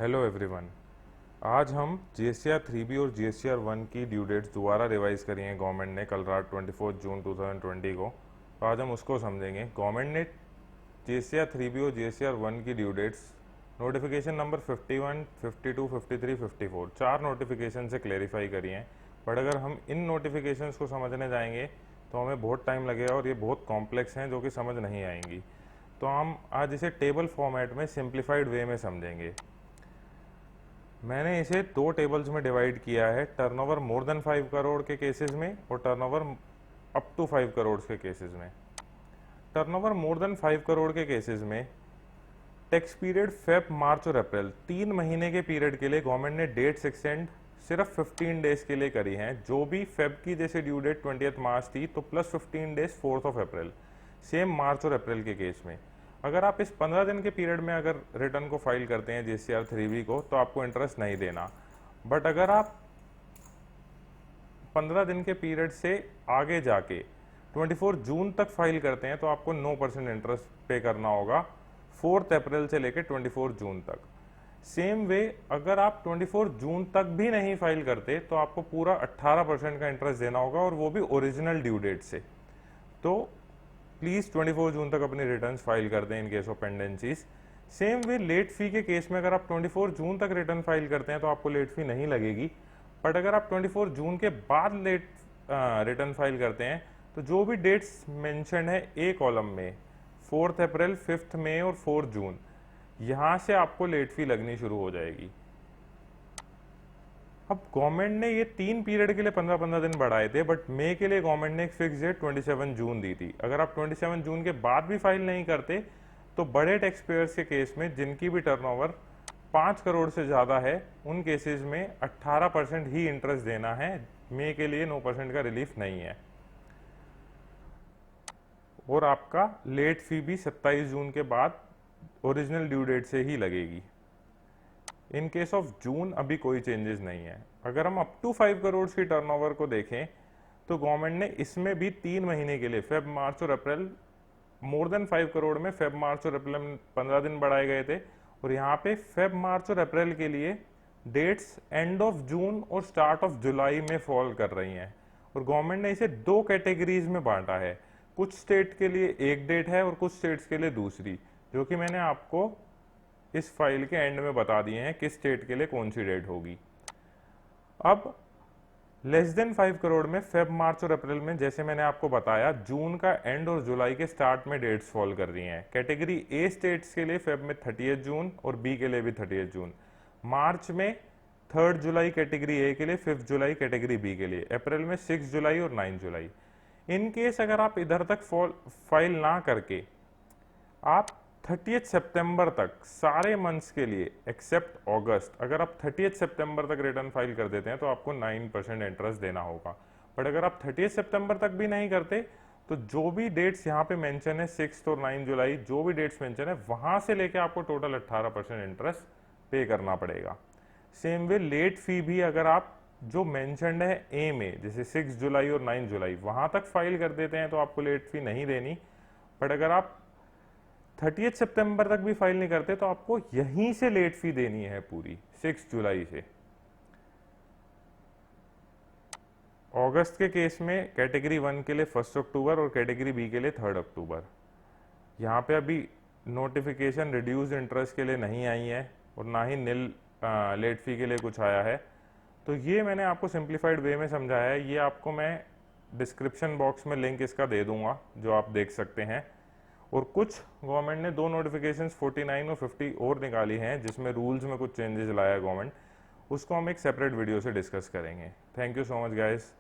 Hello everyone. आज हम GSTR 3B और जीएसटीआर 1 की ड्यू डेट्स दोबारा रिवाइज करी हैं गवर्नमेंट ने कल रात 24 जून 2020 को। तो आज हम उसको समझेंगे। गवर्नमेंट ने जीएसटीआर 3B और जीएसटीआर 1 की ड्यू डेट्स नोटिफिकेशन नंबर 51, 52, 53, 54 चार नोटिफिकेशन से क्लेरिफाई करी हैं। बट अगर हम इन नोटिफिकेशंस को समझने जाएंगे तो हमें बहुत टाइम लगेगा और ये बहुत कॉम्प्लेक्स हैं जो कि समझ नहीं आएंगी। तो हम आज इसे टेबल फॉर्मेट में सिंप्लीफाइड वे में समझेंगे। मैंने इसे दो टेबल्स में डिवाइड किया है, टर्नओवर मोर देन 5 करोड़ के केसेस में और टर्नओवर अप टू 5 करोड़ के केसेस में। टर्नओवर मोर देन 5 करोड़ के केसेस में टैक्स पीरियड फेब, मार्च और अप्रैल 3 महीने के पीरियड के लिए गवर्नमेंट ने डेट्स एक्सटेंड सिर्फ 15 डेज के लिए करी हैं। जो भी फेब की जैसे ड्यू डेट 20 मार्च थी तो प्लस 15 डेज 4 अप्रैल। सेम मार्च और अप्रैल के केस में अगर आप इस 15 दिन के पीरियड में अगर रिटर्न को फाइल करते हैं जीएसटीआर 3B को तो आपको इंटरेस्ट नहीं देना। बट अगर आप 15 दिन के पीरियड से आगे जाके 24 जून तक फाइल करते हैं तो आपको 9% इंटरेस्ट पे करना होगा 4 अप्रैल से लेकर 24 जून तक। सेम वे अगर आप 24 जून तक भी नहीं फाइल करते तो आपको पूरा 18% का इंटरेस्ट देना होगा और वो भी ओरिजिनल ड्यू डेट से। तो प्लीज 24 जून तक अपनी रिटर्न्स फाइल कर दें in case of pendencies. Same way late fee के केस में अगर आप 24 जून तक रिटर्न फाइल करते हैं तो आपको लेट फी नहीं लगेगी। बट अगर आप 24 जून के बाद लेट रिटर्न फाइल करते हैं तो जो भी डेट्स मेंशन है ए कॉलम में 4 अप्रैल, 5 मई और 4 जून, यहां से आपको लेट फी लगनी शुरू हो जाएगी। अब गवर्नमेंट ने ये 3 पीरियड के लिए 15-15 दिन बढ़ाए थे, बट मई के लिए गवर्नमेंट ने एक फिक्स डेट 27 जून दी थी। अगर आप 27 जून के बाद भी फाइल नहीं करते तो बड़े टैक्स पेयर्स के केस में जिनकी भी टर्नओवर 5 करोड़ से ज्यादा है उन केसेस में 18% ही इंटरेस्ट देना है। मई के लिए 9% का रिलीफ नहीं है और आपका लेट फी भी 27 जून के बाद ओरिजिनल ड्यू डेट से ही लगेगी। इन केस ऑफ जून अभी कोई चेंजेस नहीं है। अगर हम अप टू 5 करोड़ की टर्नओवर को देखें तो गवर्नमेंट ने इसमें भी 3 महीने के लिए फेब, मार्च और अप्रैल, मोर देन 5 करोड़ में फेब, मार्च और अप्रैल में 15 दिन बढ़ाए गए थे और यहाँ पे फेब, मार्च और अप्रैल के लिए डेट्स एंड ऑफ जून और स्टार्ट ऑफ जुलाई में फॉल कर रही हैं। और गवर्नमेंट ने इसे 2 कैटेगरीज में बांटा है। कुछ स्टेट के लिए एक डेट है और कुछ स्टेट्स के लिए दूसरी, जो कि मैंने आपको इस फाइल के एंड में बता दिए हैं किस स्टेट के लिए कौन सी डेट होगी। अब लेस देन 5 करोड़ में फेब, मार्च और अप्रैल में जैसे मैंने आपको बताया जून का एंड और जुलाई के स्टार्ट में डेट्स फॉल कर रही हैं। कैटेगरी ए स्टेट्स के लिए फेब में 30 जून और बी के लिए भी 30 जून, मार्च में 3 जुलाई कैटेगरी ए के लिए, 5 जुलाई कैटेगरी बी के लिए, अप्रैल में 6 जुलाई और 9 जुलाई। इन केस अगर आप इधर तक फाइल ना करके आप 30 सितंबर तक सारे मंथ्स के लिए एक्सेप्ट अगस्त, अगर आप 30 सितंबर तक रिटर्न फाइल कर देते हैं तो आपको 9% इंटरेस्ट देना होगा। बट अगर आप 30 सितंबर तक भी नहीं करते तो जो भी डेट्स यहाँ पे मेंशन है 6 और 9 जुलाई, जो भी डेट्स मेंशन है वहां से लेके आपको टोटल 18% इंटरेस्ट पे करना पड़ेगा। सेम वे लेट फी भी अगर आप जो मेंशनड है ए में जैसे 6 जुलाई और 9 जुलाई वहां तक फाइल कर देते हैं तो आपको लेट फी नहीं देनी। बट अगर आप 30 सितंबर तक भी फाइल नहीं करते तो आपको यहीं से लेट फी देनी है पूरी 6 जुलाई से। अगस्त के केस में कैटेगरी 1 के लिए 1 अक्टूबर और कैटेगरी बी के लिए 3 अक्टूबर। यहाँ पे अभी नोटिफिकेशन रिड्यूस्ड इंटरेस्ट के लिए नहीं आई है और ना ही निल लेट फी के लिए कुछ आया है। तो ये मैंने आपको सिंप्लीफाइड वे में समझाया है। ये आपको मैं डिस्क्रिप्शन बॉक्स में लिंक इसका दे दूंगा जो आप देख सकते हैं। और कुछ गवर्नमेंट ने 2 नोटिफिकेशंस 49 और 50 और निकाली हैं जिसमें रूल्स में कुछ चेंजेस लाया है गवर्नमेंट, उसको हम एक सेपरेट वीडियो से डिस्कस करेंगे। Thank you so much guys.